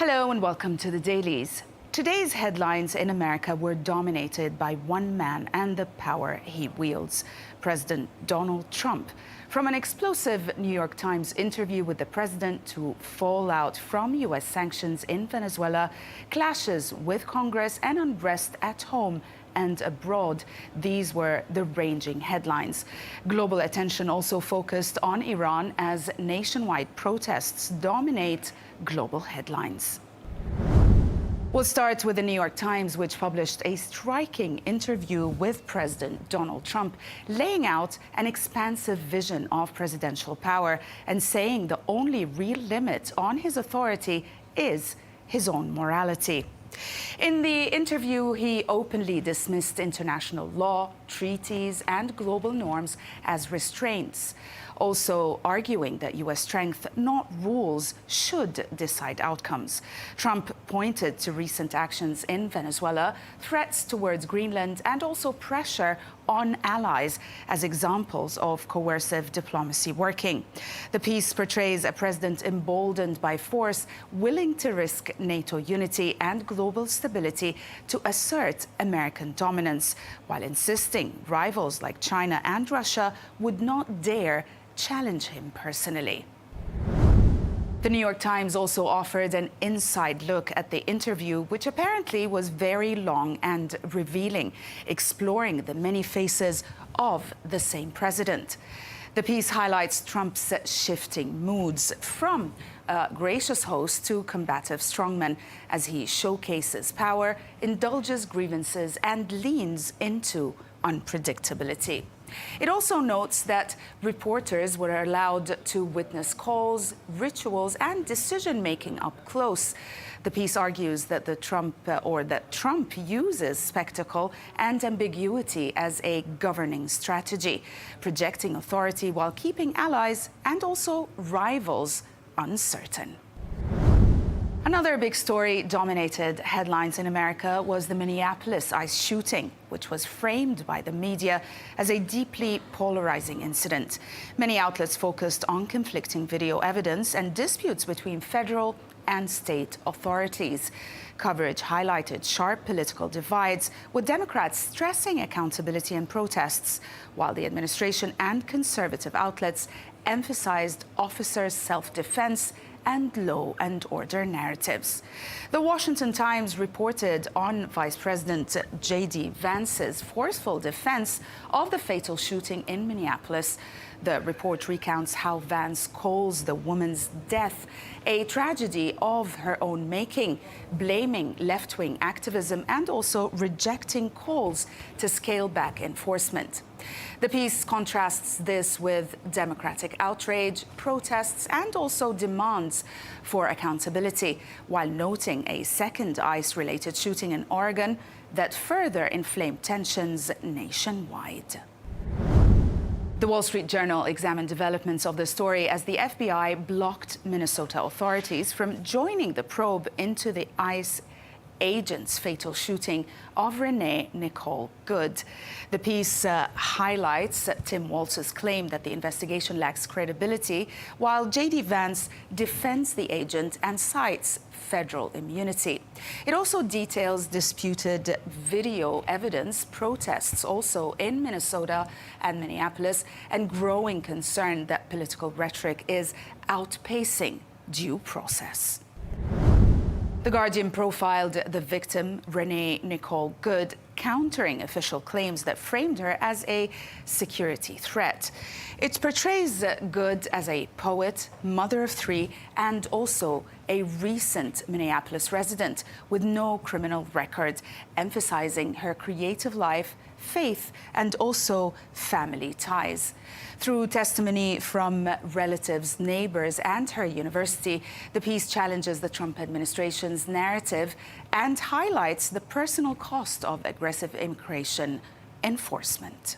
Hello and welcome to the Dailies. Today's headlines in America were dominated by one man and the power he wields, President Donald Trump. From an explosive New York Times interview with the president to fallout from U.S. sanctions in Venezuela, clashes with Congress and unrest at home and abroad. These were the ranging headlines. Global attention also focused on Iran as nationwide protests dominate global headlines. We'll start with the New York Times, which published a striking interview with President Donald Trump, laying out an expansive vision of presidential power and saying the only real limit on his authority is his own morality. In the interview, he openly dismissed international law, treaties, and global norms as restraints, also arguing that U.S. strength, not rules, should decide outcomes. Trump pointed to recent actions in Venezuela, threats towards Greenland, and also pressure on allies as examples of coercive diplomacy working. The piece portrays a president emboldened by force, willing to risk NATO unity and global stability to assert American dominance, while insisting rivals like China and Russia would not dare challenge him personally. The New York Times also offered an inside look at the interview, which apparently was very long and revealing, exploring the many faces of the same president. The piece highlights Trump's shifting moods, from a gracious host to combative strongman, as he showcases power, indulges grievances, and leans into unpredictability. It also notes that reporters were allowed to witness calls, rituals, and decision-making up close. The piece argues that Trump uses spectacle and ambiguity as a governing strategy, projecting authority while keeping allies and also rivals uncertain. Another big story dominated headlines in America was the Minneapolis ICE shooting, which was framed by the media as a deeply polarizing incident. Many outlets focused on conflicting video evidence and disputes between federal and state authorities. Coverage highlighted sharp political divides, with Democrats stressing accountability and protests, while the administration and conservative outlets emphasized officers' self-defense and law and order narratives. The Washington Times reported on Vice President J.D. Vance's forceful defense of the fatal shooting in Minneapolis. The report recounts how Vance calls the woman's death a tragedy of her own making, blaming left-wing activism and also rejecting calls to scale back enforcement. The piece contrasts this with Democratic outrage, protests, and also demands for accountability, while noting a second ICE-related shooting in Oregon that further inflamed tensions nationwide. The Wall Street Journal examined developments of the story as the FBI blocked Minnesota authorities from joining the probe into the ICE agent's fatal shooting of Renee Nicole Good. The piece highlights Tim Walz's claim that the investigation lacks credibility, while J.D. Vance defends the agent and cites federal immunity. It also details disputed video evidence, protests also in Minnesota and Minneapolis, and growing concern that political rhetoric is outpacing due process. The Guardian profiled the victim, Renee Nicole Good, countering official claims that framed her as a security threat. It portrays Good as a poet, mother of three, and also a recent Minneapolis resident with no criminal record, emphasizing her creative life, faith, and also family ties. Through testimony from relatives, neighbors, and her university, the piece challenges the Trump administration's narrative and highlights the personal cost of aggressive immigration enforcement.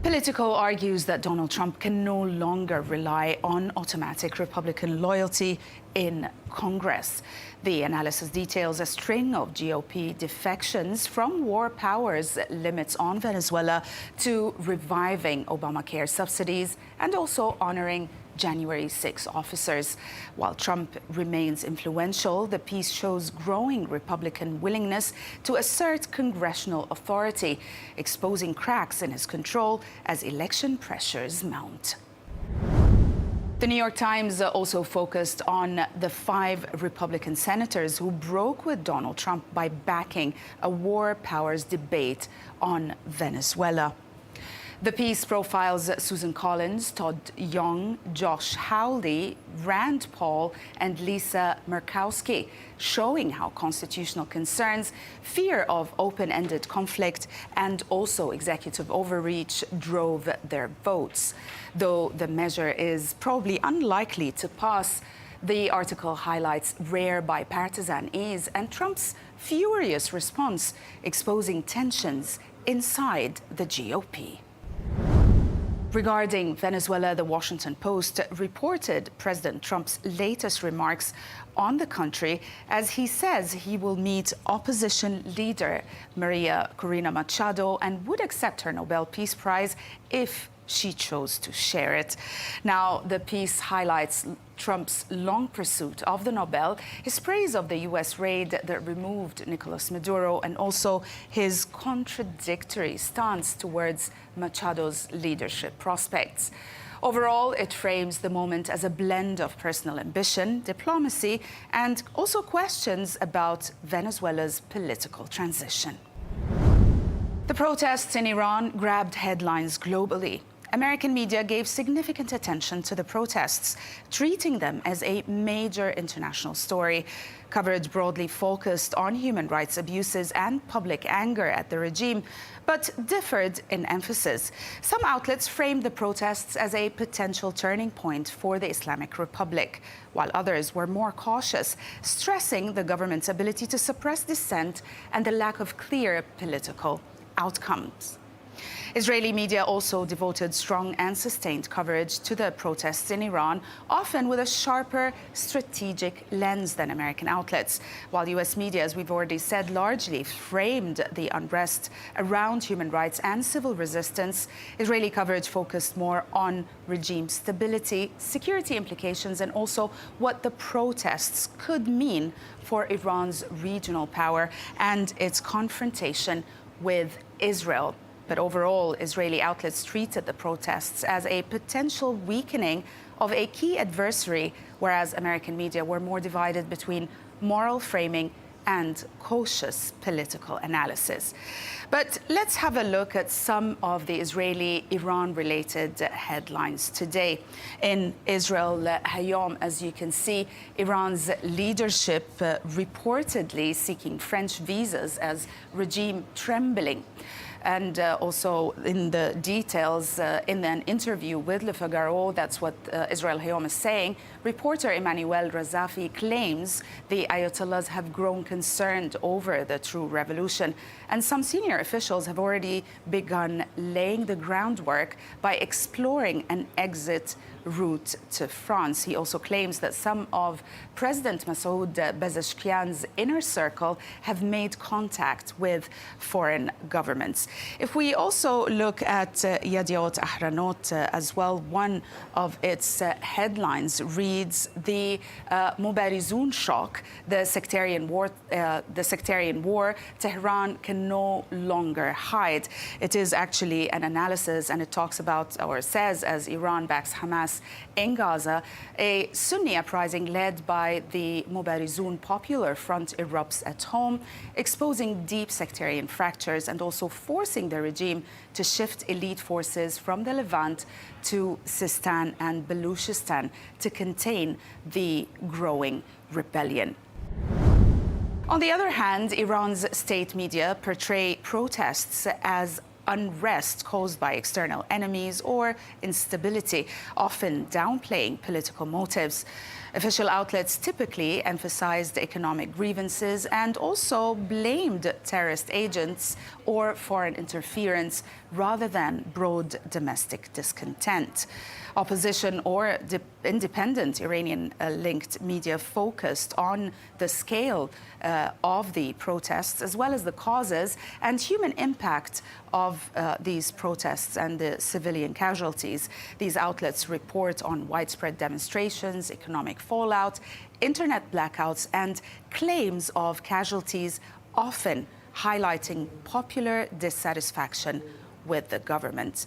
Politico argues that Donald Trump can no longer rely on automatic Republican loyalty in Congress. The analysis details a string of GOP defections, from war powers limits on Venezuela to reviving Obamacare subsidies and also honoring January 6 officers. While Trump remains influential, the piece shows growing Republican willingness to assert congressional authority, exposing cracks in his control as election pressures mount. The New York Times also focused on the 5 Republican senators who broke with Donald Trump by backing a war powers debate on Venezuela. The piece profiles Susan Collins, Todd Young, Josh Hawley, Rand Paul, and Lisa Murkowski, showing how constitutional concerns, fear of open-ended conflict, and also executive overreach drove their votes. Though the measure is probably unlikely to pass, the article highlights rare bipartisan ease and Trump's furious response, exposing tensions inside the GOP. Regarding Venezuela, the Washington Post reported President Trump's latest remarks on the country as he says he will meet opposition leader Maria Corina Machado and would accept her Nobel Peace Prize if she chose to share it. Now, the piece highlights Trump's long pursuit of the Nobel, his praise of the U.S. raid that removed Nicolas Maduro, and also his contradictory stance towards Machado's leadership prospects. Overall, it frames the moment as a blend of personal ambition, diplomacy, and also questions about Venezuela's political transition. The protests in Iran grabbed headlines globally. American media gave significant attention to the protests, treating them as a major international story. Coverage broadly focused on human rights abuses and public anger at the regime, but differed in emphasis. Some outlets framed the protests as a potential turning point for the Islamic Republic, while others were more cautious, stressing the government's ability to suppress dissent and the lack of clear political outcomes. Israeli media also devoted strong and sustained coverage to the protests in Iran, often with a sharper strategic lens than American outlets. While U.S. media, as we've already said, largely framed the unrest around human rights and civil resistance, Israeli coverage focused more on regime stability, security implications, and also what the protests could mean for Iran's regional power and its confrontation with Israel. But overall, Israeli outlets treated the protests as a potential weakening of a key adversary, whereas American media were more divided between moral framing and cautious political analysis. But let's have a look at some of the Israeli-Iran-related headlines today. In Israel Hayom, as you can see, Iran's leadership reportedly seeking French visas as regime trembling. And also in the details, in an interview with Le Figaro, that's what Israel Hayom is saying, reporter Emmanuel Razafi claims the Ayatollahs have grown concerned over the true revolution. And some senior officials have already begun laying the groundwork by exploring an exit route to France. He also claims that some of President Masoud Pezeshkian's inner circle have made contact with foreign governments. If we also look at Yediot Ahronot as well, one of its headlines reads, the Mubarizun shock, the sectarian war, Tehran can no longer hide. It is actually an analysis, and it talks about, or says, as Iran backs Hamas in Gaza, a Sunni uprising led by the Mubarizun Popular Front erupts at home, exposing deep sectarian fractures and also forcing the regime to shift elite forces from the Levant to Sistan and Baluchistan to contain the growing rebellion. On the other hand, Iran's state media portray protests as unrest caused by external enemies or instability, often downplaying political motives. Official outlets typically emphasized economic grievances and also blamed terrorist agents or foreign interference rather than broad domestic discontent. Opposition or independent Iranian-linked media focused on the scale of the protests, as well as the causes and human impact of these protests and the civilian casualties. These outlets report on widespread demonstrations, economic fallout, internet blackouts, and claims of casualties, often highlighting popular dissatisfaction with the government.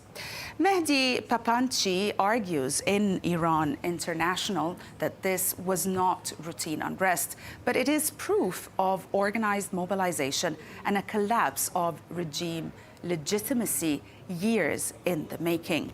Mehdi Papanchi argues in Iran International that this was not routine unrest, but it is proof of organized mobilization and a collapse of regime legitimacy years in the making.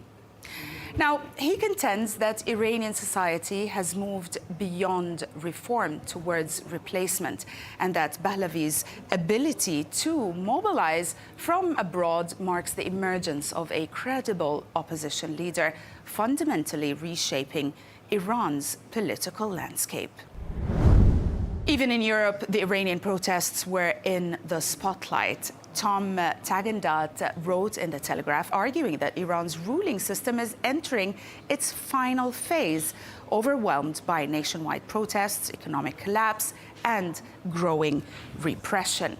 Now, he contends that Iranian society has moved beyond reform towards replacement, and that Pahlavi's ability to mobilize from abroad marks the emergence of a credible opposition leader, fundamentally reshaping Iran's political landscape. Even in Europe, the Iranian protests were in the spotlight. Tom Tagendat wrote in The Telegraph, arguing that Iran's ruling system is entering its final phase, overwhelmed by nationwide protests, economic collapse, and growing repression.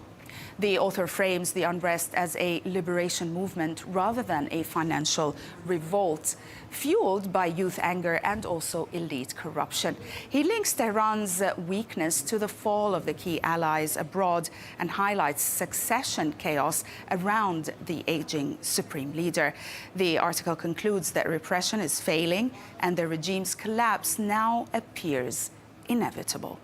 The author frames the unrest as a liberation movement rather than a financial revolt, fueled by youth anger and also elite corruption. He links Tehran's weakness to the fall of the key allies abroad and highlights succession chaos around the aging supreme leader. The article concludes that repression is failing and the regime's collapse now appears inevitable.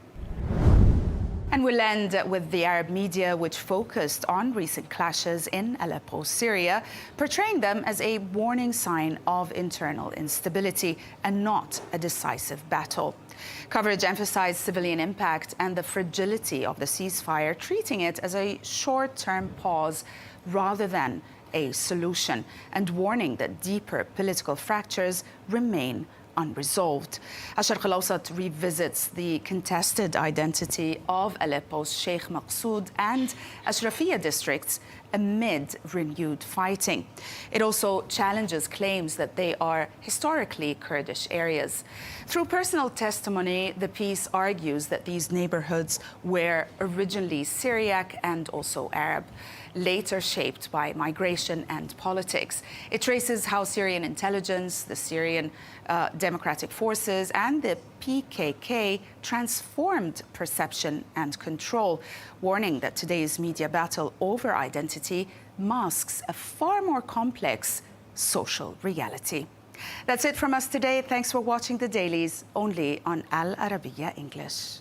And we'll end with the Arab media, which focused on recent clashes in Aleppo, Syria, portraying them as a warning sign of internal instability and not a decisive battle. Coverage emphasized civilian impact and the fragility of the ceasefire, treating it as a short-term pause rather than a solution, and warning that deeper political fractures remain unresolved. Al-Sharq al-Awsat revisits the contested identity of Aleppo's Sheikh Maqsoud and Ashrafiyya districts amid renewed fighting. It also challenges claims that they are historically Kurdish areas. Through personal testimony, the piece argues that these neighborhoods were originally Syriac and also Arab, later shaped by migration and politics. It traces how Syrian intelligence, the Syrian Democratic Forces, and the PKK transformed perception and control, warning that today's media battle over identity masks a far more complex social reality. That's it from us today. Thanks for watching the Dailies, only on Al Arabiya English.